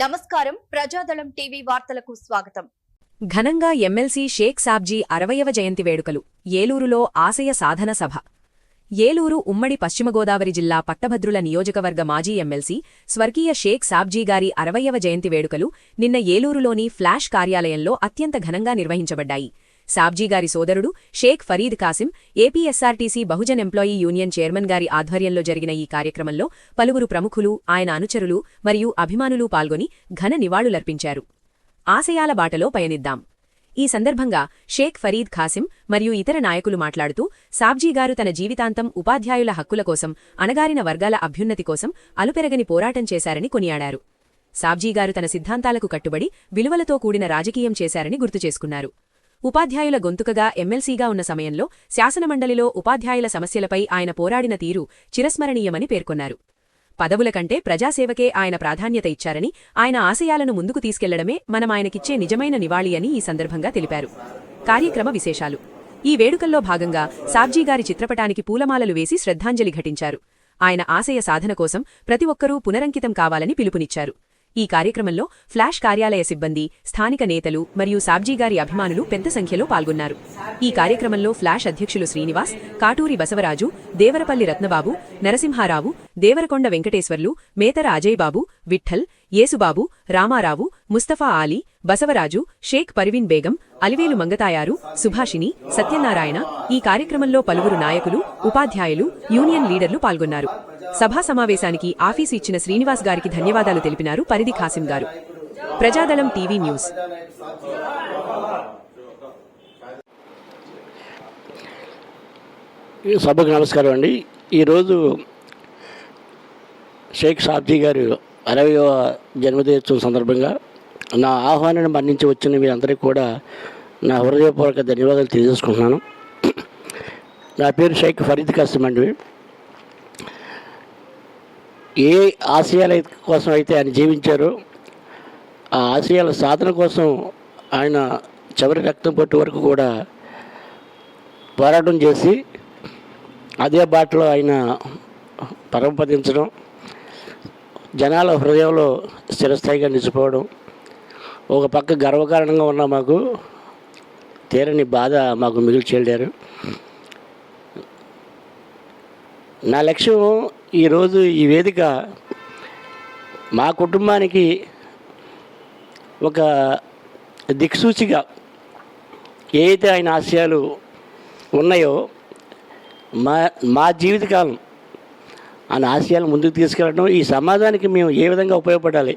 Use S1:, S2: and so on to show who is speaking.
S1: నమస్కారం. ప్రజాదళం టీవీ వార్తలకు స్వాగతం.
S2: ఘనంగా ఎమ్మెల్సీ షేక్ సాబ్జీ 60వ జయంతి వేడుకలు. ఏలూరులో ఆశయ సాధన సభ. ఏలూరు ఉమ్మడి పశ్చిమ గోదావరి జిల్లా పట్టభద్రుల నియోజకవర్గ మాజీ ఎమ్మెల్సీ స్వర్గీయ షేక్ సాబ్జీ గారి 60వ జయంతి వేడుకలు నిన్న ఏలూరులోని ఫ్లాష్ కార్యాలయంలో అత్యంత ఘనంగా నిర్వహించబడ్డాయి. సాబ్జీ గారి సోదరుడు Sheikh Farid Kasim, APSRTC Bahujan employee union chairman గారి ఆధ్వర్యంలో జరిగిన ఈ కార్యక్రమంలో పలువురు ప్రముఖులు, ఆయన అనుచరులు మరియు అభిమానులు పాల్గొని ఘన నివాళులర్పించారు. ఆశయాల బాటలో పయనిద్దాం. ఈ సందర్భంగా షేక్ ఫరీద్ ఖాసిం మరియు ఇతర నాయకులు మాట్లాడుతూ, సాబ్జీగారు తన జీవితాంతం ఉపాధ్యాయుల హక్కుల కోసం, అణగారిన వర్గాల అభ్యున్నతి కోసం అలుపెరగని పోరాటం చేశారని కొనియాడారు. సాబ్జీగారు తన సిద్ధాంతాలకు కట్టుబడి విలువలతో కూడిన రాజకీయం చేశారని గుర్తుచేసుకున్నారు. ఉపాధ్యాయుల గొంతుకగా ఎమ్మెల్సీగా ఉన్న సమయంలో శాసనమండలిలో ఉపాధ్యాయుల సమస్యలపై ఆయన పోరాడిన తీరు చిరస్మరణీయమని పేర్కొన్నారు. పదవుల కంటే ప్రజాసేవకే ఆయన ప్రాధాన్యత ఇచ్చారని, ఆయన ఆశయాలను ముందుకు తీసుకెళ్లడమే మనమాయనకిచ్చే నిజమైన నివాళి అని ఈ సందర్భంగా తెలిపారు. కార్యక్రమ విశేషాలు. ఈ వేడుకల్లో భాగంగా సాబ్జీగారి చిత్రపటానికి పూలమాలలు వేసి శ్రద్ధాంజలి ఘటించారు. ఆయన ఆశయ సాధన కోసం ప్రతి ఒక్కరూ పునరంకితం కావాలని పిలుపునిచ్చారు. ఈ కార్యక్రమంలో ఫ్లాష్ కార్యాలయ సిబ్బంది, స్థానిక నేతలు మరియు సాబ్జీగారి అభిమానులు పెద్ద సంఖ్యలో పాల్గొన్నారు. ఈ కార్యక్రమంలో ఫ్లాష్ అధ్యక్షులు శ్రీనివాస్, కాటూరి బసవరాజు, దేవరపల్లి రత్నబాబు, నరసింహారావు, దేవరకొండ వెంకటేశ్వర్లు, మేతర అజయ్బాబు, విఠ్ఠల్, యేసుబాబు, రామారావు, ముస్తఫా ఆలీ, బసవరాజు, షేక్ పర్వీన్ బేగం, అలివేలు మంగతాయారు, సుభాషిణి, సత్యనారాయణ, ఈ కార్యక్రమంలో పలువురు నాయకులు, ఉపాధ్యాయులు, యూనియన్ లీడర్లు పాల్గొన్నారు. సభా సమావేశానికి ఆఫీసు ఇచ్చిన శ్రీనివాస్ గారికి ధన్యవాదాలు తెలిపినారు పరిధి ఖాసిం గారు. ప్రజాదళం టీవీ న్యూస్.
S3: సభకు నమస్కారం అండి. ఈరోజు షేక్ సాబ్జీ గారు 60వ జన్మదినోత్సవం సందర్భంగా నా ఆహ్వానాన్ని మన్నించి వచ్చిన మీరందరికీ కూడా నా హృదయపూర్వక ధన్యవాదాలు తెలియజేసుకుంటున్నాను. నా పేరు షేక్ ఫరీద్ కాసిం అండి. ఏ ఆశయాల కోసం అయితే ఆయన జీవించారో ఆ ఆశయాల సాధన కోసం ఆయన చివరి రక్తం పట్టు వరకు కూడా పోరాటం చేసి అదే బాటలో ఆయన పరమపదించడం, జనాల హృదయంలో స్థిరస్థాయిగా నిలిచిపోవడం ఒక పక్క గర్వకారణంగా ఉన్న మాకు తీరని బాధ మాకు మిగిల్చెళ్ళారు. నా లక్ష్యం ఈరోజు ఈ వేదిక మా కుటుంబానికి ఒక దిక్సూచిగా ఏదైతే ఆయన ఆశయాలు ఉన్నాయో మా జీవితకాలం ఆయన ఆశయాలు ముందుకు తీసుకెళ్ళడం, ఈ సమాజానికి మేము ఏ విధంగా ఉపయోగపడాలి,